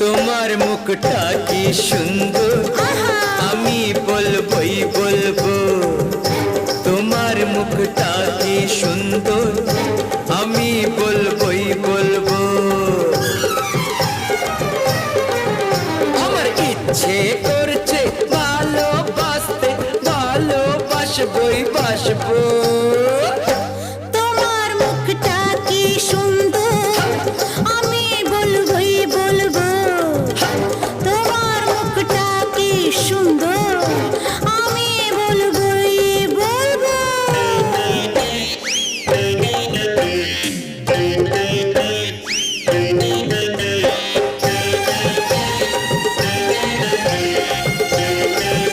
তোমার মুখটা কি সুন্দর, আমি বলবই বলবো। তোমার মুখটা কি সুন্দর, আমি বলবই বলবো। আমার ইচ্ছে করছে ভালোবাসতে, ভালোবাসবই বাসবো।